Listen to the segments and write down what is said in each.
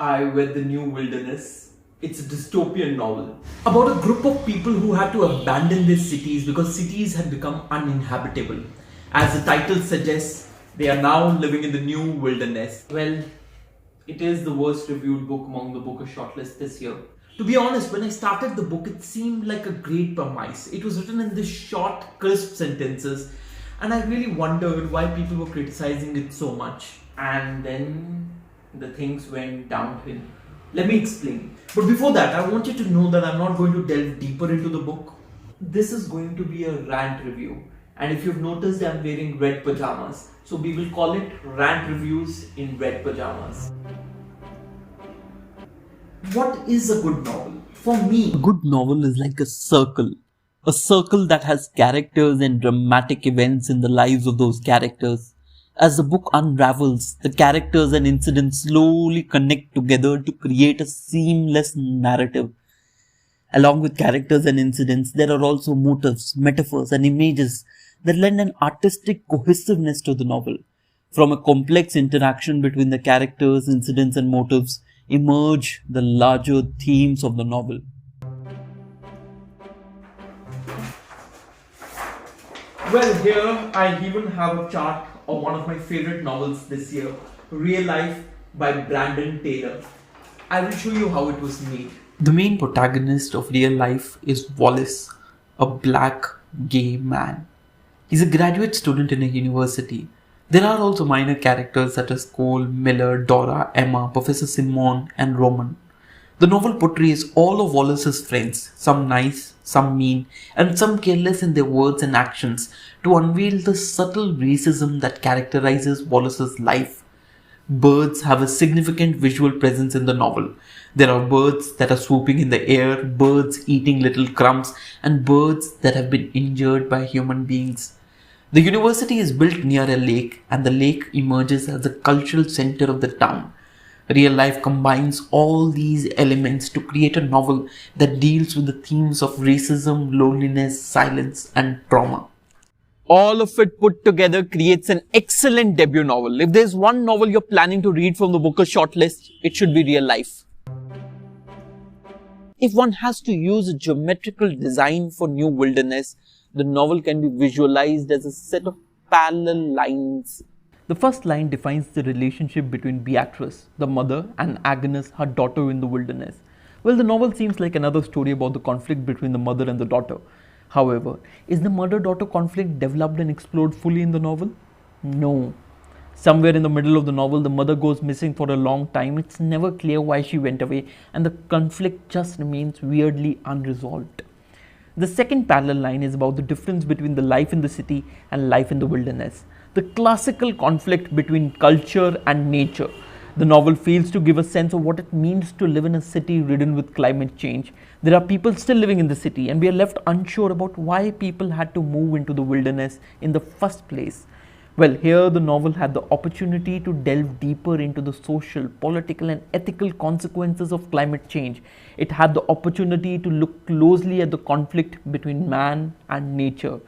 I read The New Wilderness. It's a dystopian novel about a group of people who had to abandon their cities because cities had become uninhabitable. As the title suggests, they are now living in the new wilderness. Well, it is the worst reviewed book among the Booker shortlist this year. To be honest, when I started the book, it seemed like a great premise. It was written in this short, crisp sentences, and I really wondered why people were criticizing it so much. And then the things went downhill. Let me explain. But before that, I want you to know that I'm not going to delve deeper into the book. This is going to be a rant review. And if you've noticed, I'm wearing red pajamas. So we will call it Rant Reviews in Red Pajamas. What is a good novel? For me, a good novel is like a circle that has characters and dramatic events in the lives of those characters. As the book unravels, the characters and incidents slowly connect together to create a seamless narrative. Along with characters and incidents, there are also motifs, metaphors, and images that lend an artistic cohesiveness to the novel. From a complex interaction between the characters, incidents, and motives, emerge the larger themes of the novel. Well, here I even have a chart of one of my favorite novels this year, Real Life by Brandon Taylor. I will show you how it was made. The main protagonist of Real Life is Wallace, a black gay man. He's a graduate student in a university. There are also minor characters such as Cole, Miller, Dora, Emma, Professor Simon, and Roman. The novel portrays all of Wallace's friends, some nice, some mean, and some careless in their words and actions, to unveil the subtle racism that characterizes Wallace's life. Birds have a significant visual presence in the novel. There are birds that are swooping in the air, birds eating little crumbs, and birds that have been injured by human beings. The university is built near a lake, and the lake emerges as the cultural center of the town. Real Life combines all these elements to create a novel that deals with the themes of racism, loneliness, silence, and trauma. All of it put together creates an excellent debut novel. If there's one novel you're planning to read from the Booker shortlist, it should be Real Life. If one has to use a geometrical design for New Wilderness, the novel can be visualized as a set of parallel lines. The first line defines the relationship between Beatrice, the mother, and Agnes, her daughter in the wilderness. Well, the novel seems like another story about the conflict between the mother and the daughter. However, is the mother-daughter conflict developed and explored fully in the novel? No. Somewhere in the middle of the novel, the mother goes missing for a long time. It's never clear why she went away, and the conflict just remains weirdly unresolved. The second parallel line is about the difference between the life in the city and life in the wilderness. The classical conflict between culture and nature. The novel fails to give a sense of what it means to live in a city ridden with climate change. There are people still living in the city, and we are left unsure about why people had to move into the wilderness in the first place. Well, here the novel had the opportunity to delve deeper into the social, political, and ethical consequences of climate change. It had the opportunity to look closely at the conflict between man and nature.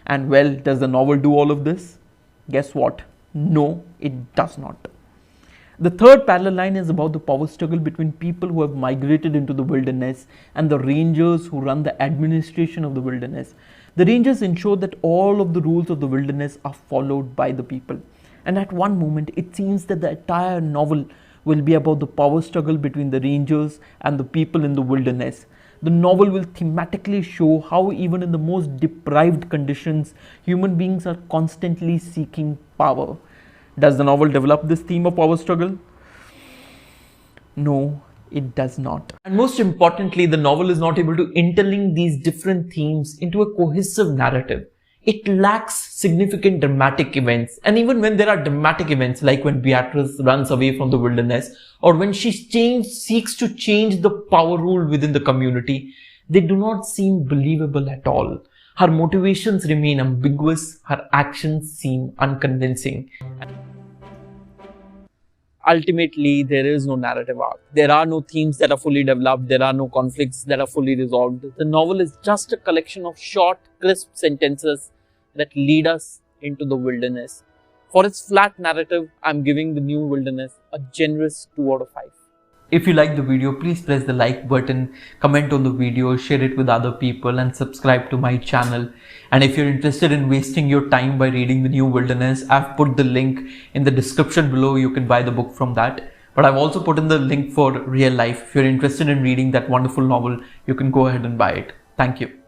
And well, does the novel do all of this? Guess what? No, it does not. The third parallel line is about the power struggle between people who have migrated into the wilderness and the rangers who run the administration of the wilderness. The rangers ensure that all of the rules of the wilderness are followed by the people. And at one moment, it seems that the entire novel will be about the power struggle between the rangers and the people in the wilderness. The novel will thematically show how even in the most deprived conditions, human beings are constantly seeking power. Does the novel develop this theme of power struggle? No, it does not. And most importantly, the novel is not able to interlink these different themes into a cohesive narrative. It lacks significant dramatic events. And even when there are dramatic events, like when Beatrice runs away from the wilderness, or when she seeks to change the power rule within the community, they do not seem believable at all. Her motivations remain ambiguous, her actions seem unconvincing. Ultimately, there is no narrative arc. There are no themes that are fully developed. There are no conflicts that are fully resolved. The novel is just a collection of short, crisp sentences that lead us into the wilderness. For its flat narrative, I'm giving The New Wilderness a generous 2 out of 5. If you like the video, please press the like button, comment on the video, share it with other people, and subscribe to my channel. And if you're interested in wasting your time by reading The New Wilderness, I've put the link in the description below. You can buy the book from that. But I've also put in the link for Real Life. If you're interested in reading that wonderful novel, you can go ahead and buy it. Thank you.